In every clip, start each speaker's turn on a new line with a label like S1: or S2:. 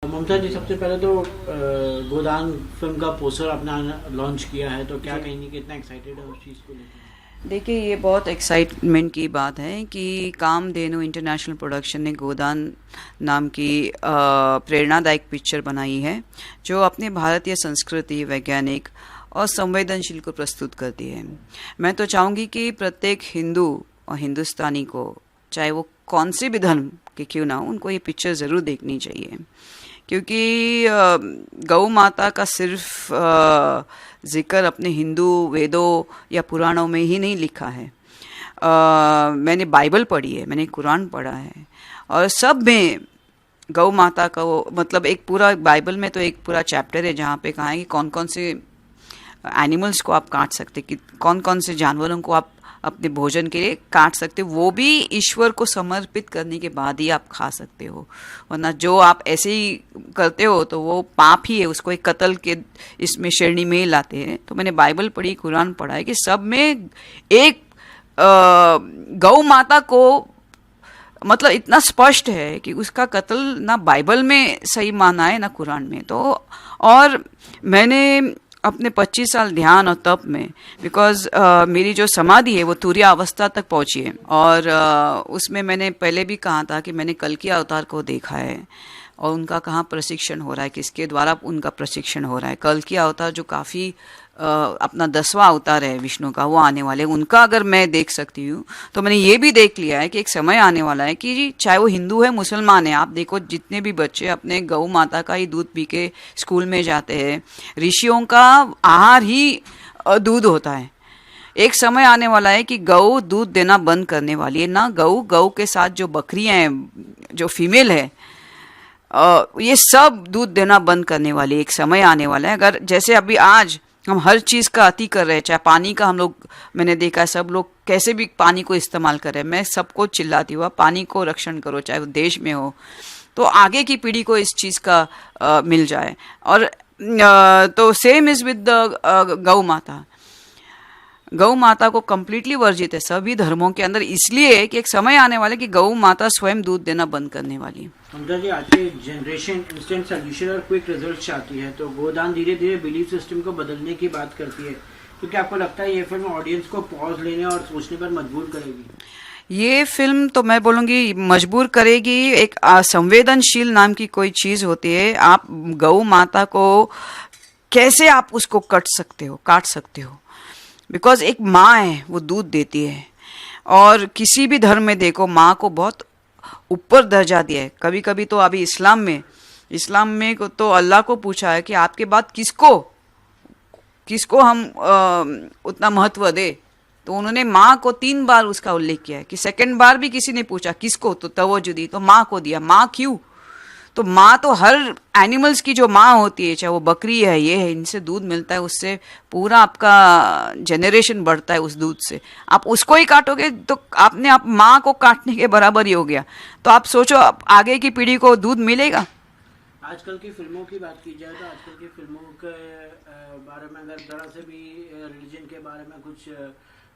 S1: ममता जी, सबसे पहले तो गोदान फिल्म का पोस्टर अपना लॉन्च किया है, तो क्या कहेंगे, कितना एक्साइटेड है उस चीज़ को लेकर?
S2: देखिए, ये बहुत एक्साइटमेंट की बात है कि कामधेनु इंटरनेशनल प्रोडक्शन ने गोदान नाम की प्रेरणादायक पिक्चर बनाई है, जो अपने भारतीय संस्कृति, वैज्ञानिक और संवेदनशील को प्रस्तुत करती है। मैं तो चाहूँगी कि प्रत्येक हिंदू और हिंदुस्तानी को, चाहे वो कौन से भी धर्म के क्यों ना हो, उनको ये पिक्चर ज़रूर देखनी चाहिए, क्योंकि गौ माता का सिर्फ जिक्र अपने हिंदू वेदों या पुराणों में ही नहीं लिखा है। मैंने बाइबल पढ़ी है, मैंने कुरान पढ़ा है, और सब में गौ माता का वो मतलब एक पूरा बाइबल में तो एक पूरा चैप्टर है जहाँ पे कहा है कि कौन कौन से एनिमल्स को आप काट सकते, कि कौन कौन से जानवरों को आप अपने भोजन के लिए काट सकते हो, वो भी ईश्वर को समर्पित करने के बाद ही आप खा सकते हो, वरना जो आप ऐसे ही करते हो तो वो पाप ही है, उसको एक कत्ल के इसमें श्रेणी में ही लाते हैं। तो मैंने बाइबल पढ़ी, कुरान पढ़ा है कि सब में एक गौ माता को मतलब इतना स्पष्ट है कि उसका कत्ल ना बाइबल में सही माना है ना कुरान में। तो और मैंने अपने 25 साल ध्यान और तप में, बिकॉज मेरी जो समाधि है वो तुरीय अवस्था तक पहुंची है, और उसमें मैंने पहले भी कहा था कि मैंने कल्कि अवतार को देखा है और उनका कहाँ प्रशिक्षण हो रहा है, किसके द्वारा उनका प्रशिक्षण हो रहा है। कल्कि अवतार जो काफ़ी अपना 10वां अवतार है विष्णु का, वो आने वाले, उनका अगर मैं देख सकती हूँ तो मैंने ये भी देख लिया है कि एक समय आने वाला है कि चाहे वो हिंदू है मुसलमान है, आप देखो जितने भी बच्चे अपने गौ माता का ही दूध पी के स्कूल में जाते हैं, ऋषियों का आहार ही दूध होता है। एक समय आने वाला है कि गौ दूध देना बंद करने वाली है ना, गौ के साथ जो बकरियां हैं, जो फीमेल है, ये सब दूध देना बंद करने वाली है। एक समय आने वाला है, अगर जैसे अभी आज हम हर चीज़ का अति कर रहे हैं, चाहे पानी का, हम लोग, मैंने देखा है सब लोग कैसे भी पानी को इस्तेमाल कर रहे हैं। मैं सबको चिल्लाती हुआ, पानी को रक्षण करो, चाहे वो देश में हो, तो आगे की पीढ़ी को इस चीज़ का मिल जाए। और तो सेम इज़ विद द गौ माता। गौ माता को कम्प्लीटली वर्जित है सभी धर्मों के अंदर, इसलिए कि एक समय आने वाला है कि गौ माता स्वयं दूध देना बंद करने वाली है।
S1: ममता जी, आज की जनरेशन इंस्टेंट सोल्यूशन और क्विक रिजल्ट चाहती है, तो गोदान धीरे धीरे बिलीफ सिस्टम को बदलने की बात करती है, तो क्या आपको लगता है ये फिल्म ऑडियंस को पॉज लेने और सोचने पर मजबूर करेगी?
S2: ये फिल्म तो मैं बोलूँगी मजबूर करेगी। एक संवेदनशील नाम की कोई चीज़ होती है। आप गौ माता को कैसे आप उसको काट सकते हो, बिकॉज एक माँ है, वो दूध देती है, और किसी भी धर्म में देखो माँ को बहुत ऊपर दर्जा दिया है। कभी कभी तो अभी इस्लाम में तो अल्लाह को पूछा है कि आपके बाद किसको हम उतना महत्व दे, तो उन्होंने माँ को 3 बार उसका उल्लेख किया है, कि सेकंड बार भी किसी ने पूछा किसको, तो तवज्जो दी तो माँ को दिया। माँ क्यों? तो माँ तो हर एनिमल्स की जो माँ होती है, चाहे वो बकरी है, ये है, इनसे दूध मिलता है, उससे पूरा आपका जनरेशन बढ़ता है उस दूध से। आप उसको ही काटोगे तो आपने आप माँ को काटने के बराबर ही हो गया। तो आप सोचो, आप आगे की पीढ़ी को दूध मिलेगा?
S1: आजकल की फिल्मों की बात की जाए तो आजकल की फिल्मों के बारे में अगर जरा से भी रिलीजन के बारे में कुछ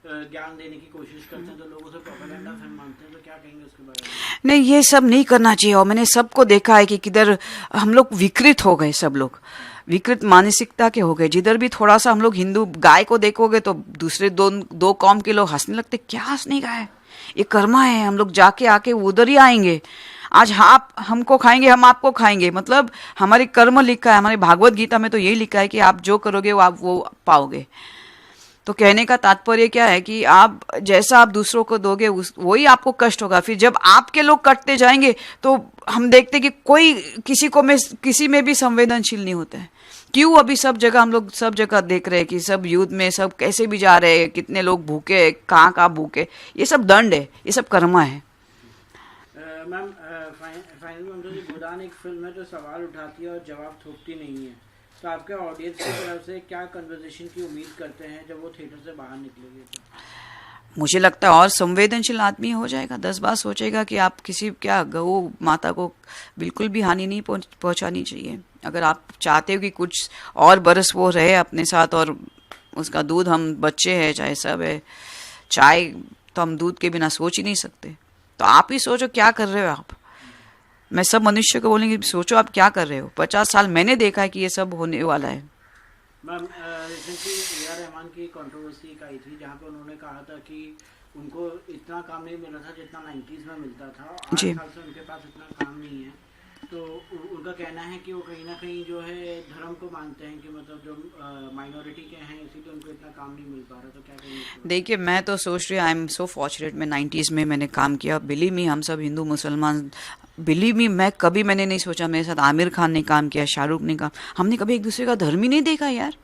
S1: ज्ञान देने की कोशिश करते हैं तो लोग उसे प्रोपेगेंडा फिल्म मानते हैं, तो क्या कहेंगे उसके बारे में?
S2: नहीं, ये सब नहीं करना चाहिए। और मैंने सबको देखा है कि किधर हम लोग विकृत हो गए, सब लोग विकृत मानसिकता के हो गए। जिधर भी थोड़ा सा हम लोग हिंदू गाय को देखोगे तो दूसरे दो कौम के लोग हंसने लगते, क्या हंसने का है, ये कर्मा है, हम लोग जाके आके उधर ही आएंगे, आज आप हमको खाएंगे, हम आपको खाएंगे। मतलब हमारे कर्म लिखा है, हमारे भागवत गीता में तो यही लिखा है कि आप जो करोगे वो आप वो पाओगे। तो कहने का तात्पर्य क्या है कि आप जैसा आप दूसरों को दोगे वही आपको कष्ट होगा। फिर जब आपके लोग कटते जाएंगे तो हम देखते कि कोई किसी में भी संवेदनशील नहीं होता है। क्यों? अभी सब जगह हम लोग सब जगह देख रहे हैं कि सब युद्ध में सब कैसे भी जा रहे हैं, कितने लोग भूखे, कहाँ भूखे। ये सब दंड है, ये सब कर्मा है।
S1: मैम, फाइनली गोदान एक फिल्म है जो सवाल उठाती है और जवाब थोपती नहीं है, तो आपके ऑडियंस की तरफ से क्या कन्वर्सेशन की उम्मीद करते हैं जब वो थिएटर से बाहर निकलेंगे? तो
S2: मुझे लगता है और संवेदनशील आदमी हो जाएगा, 10 बार सोचेगा कि आप क्या गौ माता को बिल्कुल भी हानि नहीं पहुंचानी चाहिए। अगर आप चाहते हो कि कुछ और बरस वो रहे अपने साथ, और उसका दूध, हम बच्चे हैं चाहे सब है, चाय तो हम दूध के बिना सोच ही नहीं सकते। तो आप ही सोचो क्या कर रहे हो आप। मैं सब मनुष्य को बोलेंगे सोचो आप क्या कर रहे हो, 50 साल मैंने देखा है कि ये सब होने वाला है।
S1: Ma'am recently A R Rahman की कंट्रोवर्सी एक आई थी जहाँ पे उन्होंने कहा था कि उनको इतना काम नहीं मिला था जितना 90s में मिलता था, 8
S2: जी।
S1: साल से उनके पास इतना काम नहीं है। तो उनका कहना है कि वो कहीं ना कहीं जो है धर्म को मानते हैं कि मतलब जो माइनॉरिटी के हैं इसीलिए उनको इतना काम नहीं मिल पा रहा। तो क्या कहेंगे?
S2: देखिए मैं तो सोच रही हूँ आई एम सो फॉर्चुनेट, मैं 90s में मैंने काम किया, बिलीव मी हम सब हिंदू मुसलमान, बिलीव मी मैंने नहीं सोचा मेरे साथ आमिर खान ने काम किया, शाहरुख ने काम, हमने कभी एक दूसरे का धर्म ही नहीं देखा यार,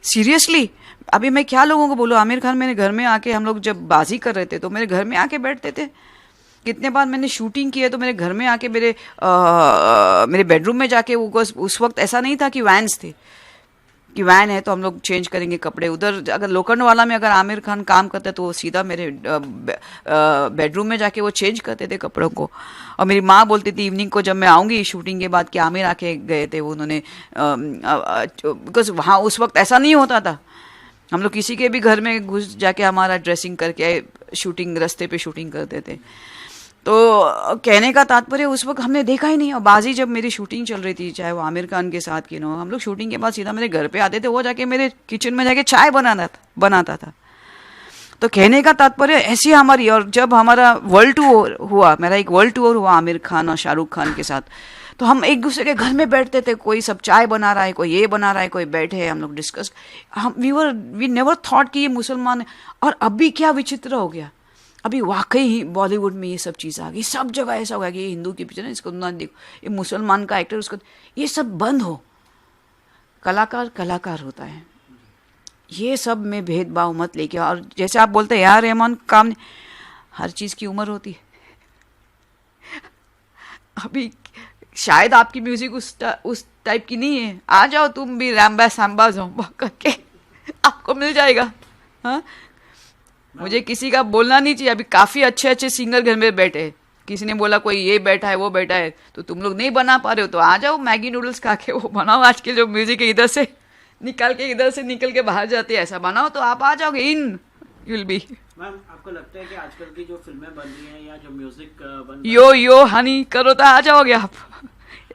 S2: सीरियसली। अभी मैं क्या लोगों को बोलूँ, आमिर खान मेरे घर में आके, हम लोग जब बाजी कर रहे थे तो मेरे घर में आके बैठते थे, कितने बार मैंने शूटिंग की है तो मेरे घर में आके मेरे बेडरूम में जाके, वो उस वक्त ऐसा नहीं था कि वैन्स थे कि वैन है तो हम लोग चेंज करेंगे कपड़े, उधर अगर लोखंडवाला में अगर आमिर खान काम करते तो वो सीधा मेरे बेडरूम में जाके वो चेंज करते थे कपड़ों को। और मेरी माँ बोलती थी इवनिंग को जब मैं आऊँगी शूटिंग के बाद कि आमिर आके गए थे वो, उन्होंने बिकॉज वहाँ उस वक्त ऐसा नहीं होता था, हम लोग किसी के भी घर में घुस जाके हमारा ड्रेसिंग करके शूटिंग, रास्ते पे शूटिंग करते थे। तो कहने का तात्पर्य उस वक्त हमने देखा ही नहीं। और बाजी जब मेरी शूटिंग चल रही थी, चाहे वो आमिर खान के साथ की नो, हम लोग शूटिंग के बाद सीधा मेरे घर पे आते थे, वो जाके मेरे किचन में जाके चाय बनाता था। तो कहने का तात्पर्य ऐसी हमारी, और जब हमारा वर्ल्ड टूर हुआ, मेरा एक वर्ल्ड टूर हुआ आमिर खान और शाहरुख खान के साथ, तो हम एक दूसरे के घर में बैठते थे, कोई सब चाय बना रहा है, कोई ये बना रहा है, कोई बैठे हैं, हम लोग डिस्कस, वी नेवर थॉट कि ये मुसलमान है। और अभी क्या विचित्र हो गया, अभी वाकई ही बॉलीवुड में ये सब चीज़ आ गई, सब जगह ऐसा हो गया कि ये हिंदू की पिक्चर है, इसको ना देखो, ये मुसलमान का एक्टर, उसको, ये सब बंद हो। कलाकार कलाकार होता है, ये सब में भेदभाव मत लेके। और जैसे आप बोलते हैं यार रहमान काम, हर चीज़ की उम्र होती है। अभी शायद आपकी म्यूजिक उस टाइप की नहीं है, आ जाओ तुम भी रैम्बा सांबा जोम्बा करके आपको मिल जाएगा। हाँ, मुझे किसी का बोलना नहीं चाहिए, अभी काफ़ी अच्छे अच्छे सिंगर घर में बैठे हैं, किसी ने बोला कोई ये बैठा है वो बैठा है, तो तुम लोग नहीं बना पा रहे हो तो आ जाओ मैगी नूडल्स खा के वो बनाओ। आज के जो म्यूजिक है इधर से निकल के बाहर जाते हैं, ऐसा बनाओ तो आप आ जाओगे इन, यूल बी।
S1: मैम आपको लगता है कि आजकल की जो फिल्में बन रही हैं या जो म्यूजिक बन
S2: यो हनी करो तो आ जाओगे आप।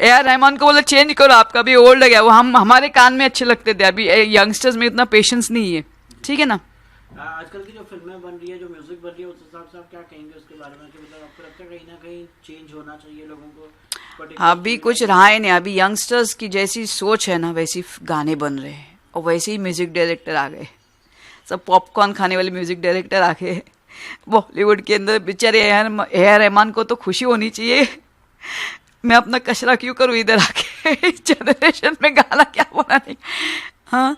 S2: ए आर रहमान को बोले चेंज करो, आपका भी ओल्ड हो गया, वो हमारे कान में अच्छे लगते थे, अभी यंगस्टर्स में इतना पेशेंस नहीं है, ठीक है ना।
S1: आजकल की जो फिल्में बन रही है, जो म्यूजिक बन रही है, उस हिसाब से आप क्या कहेंगे उसके बारे में, कि मतलब आपको लगता है कहीं ना कहीं चेंज होना चाहिए लोगों को?
S2: अभी कुछ रहा ही नहीं, अभी यंगस्टर्स की जैसी सोच है ना वैसी गाने बन रहे हैं, और वैसे ही म्यूजिक डायरेक्टर आ गए, सब पॉपकॉर्न खाने वाले म्यूजिक डायरेक्टर आ गए बॉलीवुड के अंदर। बेचारे ए आर रहमान को तो खुशी होनी चाहिए, मैं अपना कचरा क्यों करूँ इधर आके जनरेशन में गाना क्या बनाने। हाँ,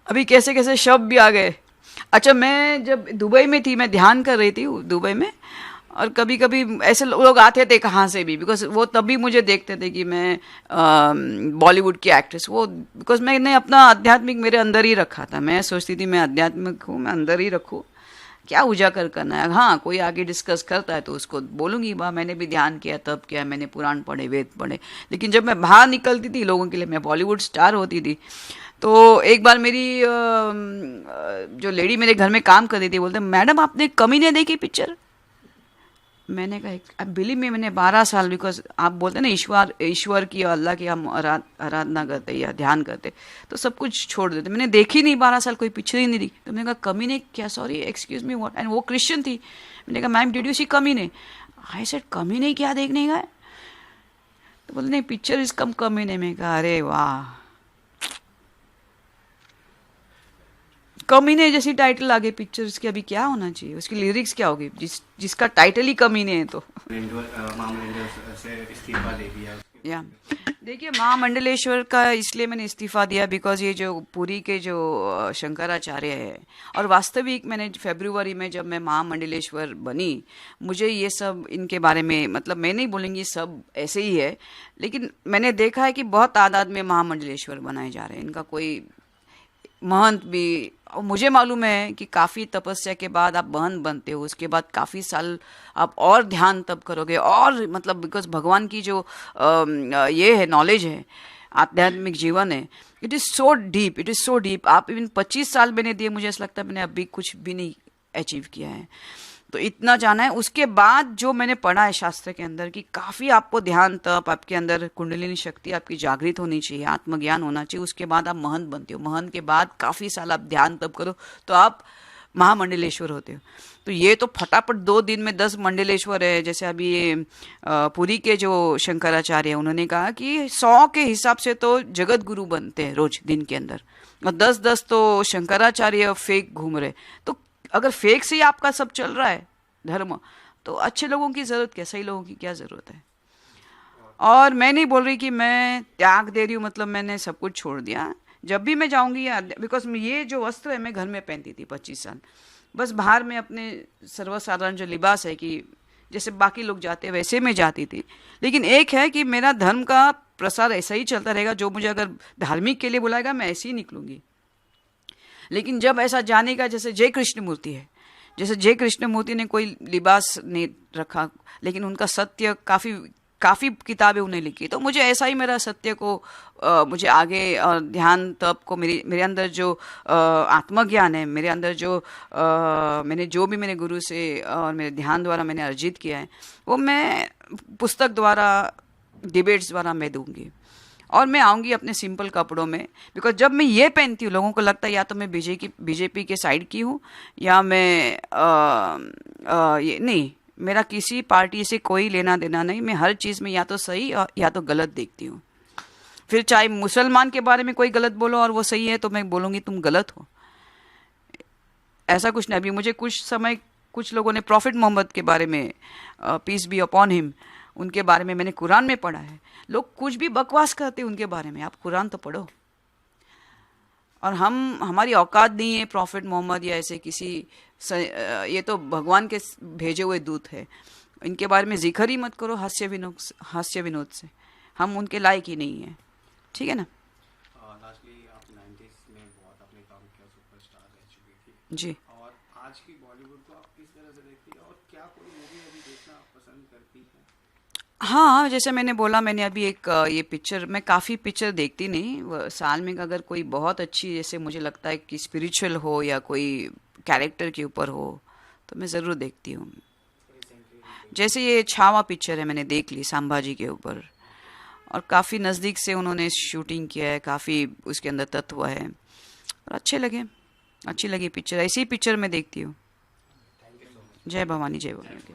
S2: अभी कैसे कैसे शब्द भी आ गए। अच्छा, मैं जब दुबई में थी, मैं ध्यान कर रही थी दुबई में, और कभी कभी ऐसे लोग आते थे कहाँ से भी, बिकॉज वो तभी मुझे देखते थे कि मैं बॉलीवुड की एक्ट्रेस, वो बिकॉज मैंने अपना आध्यात्मिक मेरे अंदर ही रखा था, मैं सोचती थी मैं आध्यात्मिक हूँ, मैं अंदर ही रखूँ, क्या उजागर करना है। हाँ, कोई आगे डिस्कस करता है तो उसको बोलूँगी, वाह मैंने भी ध्यान किया, तब किया, मैंने पुराण पढ़े, वेद पढ़े। लेकिन जब मैं बाहर निकलती थी लोगों के लिए, मैं बॉलीवुड स्टार होती थी, तो एक बार मेरी जो लेडी मेरे घर में काम कर रही थी बोलते मैडम आपने कमीने देखी पिक्चर। मैंने कहा बिलीव में मैंने 12 साल, बिकॉज आप बोलते हैं ना ईश्वर की और अल्लाह की हम आराधना करते या ध्यान करते तो सब कुछ छोड़ देते, मैंने देखी नहीं 12 साल, कोई पिक्चर ही नहीं देखी। तो मैंने कहा कमीने क्या, sorry excuse me what, and वो क्रिश्चियन थी। मैंने कहा मैम डिड यू सी कमीने? आई सेड कमीने क्या देखने का है? तो बोलते नहीं पिक्चर इज कम कमीने। में कहा अरे वाह, कमीने जैसी टाइटल आ गई पिक्चर, इसकी अभी क्या होना चाहिए, उसकी लिरिक्स क्या होगी जिसका टाइटल ही कमीने है। तो
S3: से इस्तीफा दे दिया।
S2: या देखिए, महामंडलेश्वर का इसलिए मैंने इस्तीफा दिया बिकॉज ये जो पुरी के जो शंकराचार्य है, और वास्तविक मैंने फरवरी में जब मैं महामंडलेश्वर बनी, मुझे ये सब इनके बारे में, मतलब मैं नहीं बोलूँगी सब ऐसे ही है, लेकिन मैंने देखा है कि बहुत तादाद में महामंडलेश्वर बनाए जा रहे हैं। इनका कोई महंत भी, और मुझे मालूम है कि काफ़ी तपस्या के बाद आप महंत बनते हो, उसके बाद काफ़ी साल आप और ध्यान तब करोगे, और मतलब बिकॉज भगवान की जो ये है नॉलेज है, आध्यात्मिक जीवन है, it is so deep, it is so deep. आप इवन 25 साल मैंने दिए, मुझे ऐसा लगता है मैंने अभी कुछ भी नहीं अचीव किया है। तो इतना जाना है। उसके बाद जो मैंने पढ़ा है शास्त्र के अंदर कि काफ़ी आपको ध्यान तप, आपके अंदर कुंडलिनी शक्ति आपकी जागृत होनी चाहिए, आत्मज्ञान होना चाहिए, उसके बाद आप महंत बनते हो। महंत के बाद काफ़ी साल आप ध्यान तप करो तो आप महामंडलेश्वर होते हो। तो ये तो फटाफट 2 दिन में 10 मंडलेश्वर है। जैसे अभी ये पुरी के जो शंकराचार्य हैं उन्होंने कहा कि 100 के हिसाब से तो जगत गुरु बनते हैं रोज दिन के अंदर, और 10-10 तो शंकराचार्य फेक घूम रहे। तो अगर फेक से ही आपका सब चल रहा है धर्म, तो अच्छे लोगों की ज़रूरत क्या, सही लोगों की क्या ज़रूरत है। और मैं नहीं बोल रही कि मैं त्याग दे रही हूँ, मतलब मैंने सब कुछ छोड़ दिया। जब भी मैं जाऊंगी, बिकॉज ये जो वस्त्र है मैं घर में पहनती थी 25 साल, बस बाहर में अपने सर्वसाधारण जो लिबास है कि जैसे बाकी लोग जाते हैं वैसे मैं जाती थी। लेकिन एक है कि मेरा धर्म का प्रसार ऐसा ही चलता रहेगा। जो मुझे अगर धार्मिक के लिए बुलाएगा मैं ऐसे ही निकलूंगी। लेकिन जब ऐसा जाने का, जैसे जय कृष्ण मूर्ति है, जैसे जय कृष्ण मूर्ति ने कोई लिबास नहीं रखा, लेकिन उनका सत्य काफ़ी किताबें उन्हें लिखी, तो मुझे ऐसा ही मेरा सत्य को मुझे आगे ध्यान तप को मेरे अंदर जो आत्मज्ञान है, मेरे अंदर जो मैंने जो भी मेरे गुरु से और मेरे ध्यान द्वारा मैंने अर्जित किया है, वो मैं पुस्तक द्वारा, डिबेट्स द्वारा मैं दूंगी। और मैं आऊँगी अपने सिंपल कपड़ों में, बिकॉज जब मैं ये पहनती हूँ लोगों को लगता है या तो मैं बीजेपी के साइड की हूँ या मैं ये नहीं, मेरा किसी पार्टी से कोई लेना देना नहीं। मैं हर चीज़ में या तो सही या तो गलत देखती हूँ। फिर चाहे मुसलमान के बारे में कोई गलत बोलो और वो सही है तो मैं बोलूँगी तुम गलत हो, ऐसा कुछ नहीं। अभी मुझे कुछ समय कुछ लोगों ने प्रॉफिट मोहम्मद के बारे में, पीस बी अपॉन हिम, उनके बारे में मैंने कुरान में पढ़ा है। लोग कुछ भी बकवास करते हैं उनके बारे में, आप कुरान तो पढ़ो। और हमारी औकात नहीं है प्रॉफिट मोहम्मद या ऐसे किसी ये तो भगवान के भेजे हुए दूत है, इनके बारे में जिक्र ही मत करो हास्य विनोद से। हम उनके लायक ही नहीं है, ठीक है ना।
S3: लास्टली आप 90s में बहुत आपने काम किया, सुपरस्टार रह चुकी थी
S2: जी।
S3: और आज की बॉलीवुड को आप किस तरह से देखती है और क्या कोई मूवी अभी देखना आप पसंद करती है?
S2: हाँ, जैसे मैंने बोला, मैंने अभी एक ये पिक्चर, मैं काफ़ी पिक्चर देखती नहीं, साल में अगर कोई बहुत अच्छी, जैसे मुझे लगता है कि स्पिरिचुअल हो या कोई कैरेक्टर के ऊपर हो तो मैं ज़रूर देखती हूँ। जैसे ये छावा पिक्चर है, मैंने देख ली संभाजी के ऊपर, और काफ़ी नज़दीक से उन्होंने शूटिंग किया है, काफ़ी उसके अंदर तत्व है और अच्छी लगी पिक्चर। ऐसी पिक्चर मैं देखती हूँ। जय भवानी, जय भवानी।